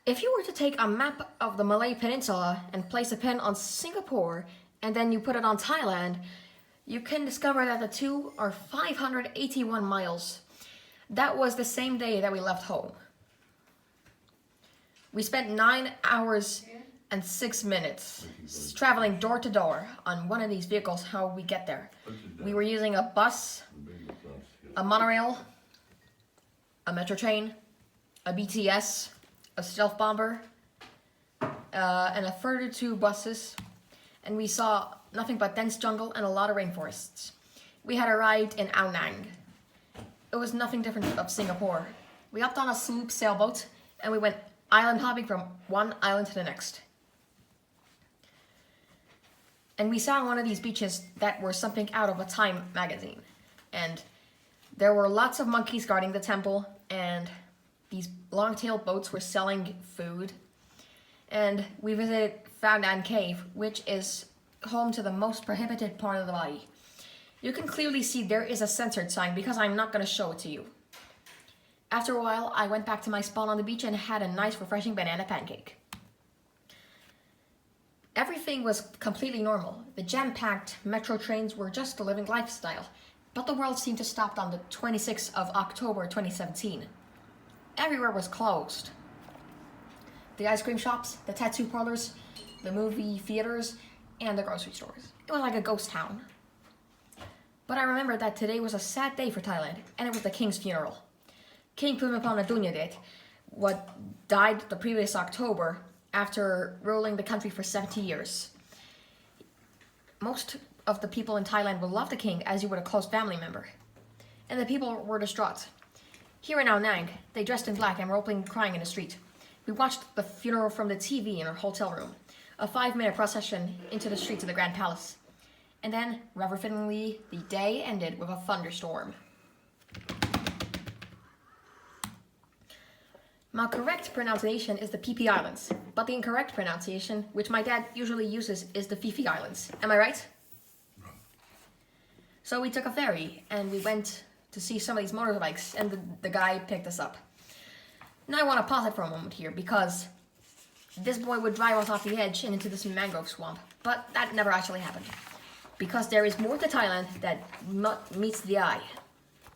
If you were to take a map of the Malay Peninsula and place a pin on Singapore and then you put it on Thailand, you can discover that the two are 581 miles. That was the same day that we left home. We spent 9 hours and 6 minutes traveling door to door on one of these vehicles. How we get there? We were using a bus, a monorail, a metro train, a BTS, a stealth bomber, and a further 2 buses, and we saw nothing but dense jungle and a lot of rainforests. We had arrived in Ao Nang. It was nothing different of Singapore. We hopped on a sloop sailboat and we went island hopping from one island to the next. And we saw on one of these beaches that were something out of a Time magazine. And there were lots of monkeys guarding the temple, and these long-tailed boats were selling food. And we visited Phao Nan Cave, which is home to the most prohibited part of the body. You can clearly see there is a censored sign because I'm not going to show it to you. After a while, I went back to my spot on the beach and had a nice refreshing banana pancake. Everything was completely normal. The jam-packed metro trains were just a living lifestyle, but the world seemed to stop on the 26th of October 2017. Everywhere was closed. The ice cream shops, the tattoo parlors, the movie theaters, and the grocery stores. It was like a ghost town. But I remembered that today was a sad day for Thailand, and it was the king's funeral. King Bhumibol Adulyadej, what died the previous October after ruling the country for 70 years. Most of the people in Thailand would love the king as he would a close family member. And the people were distraught. Here in Ao Nang, they dressed in black and were openly crying in the street. We watched the funeral from the TV in our hotel room, a 5-minute procession into the streets of the Grand Palace. And then, rather fittingly, the day ended with a thunderstorm. My correct pronunciation is the Phi Phi Islands, but the incorrect pronunciation, which my dad usually uses, is the Phi Phi Islands. Am I right? So we took a ferry, and we went to see some of these motorbikes, and the guy picked us up. Now I want to pause it for a moment here, because this boy would drive us off the edge and into this mangrove swamp, but that never actually happened. Because there is more to Thailand that meets the eye.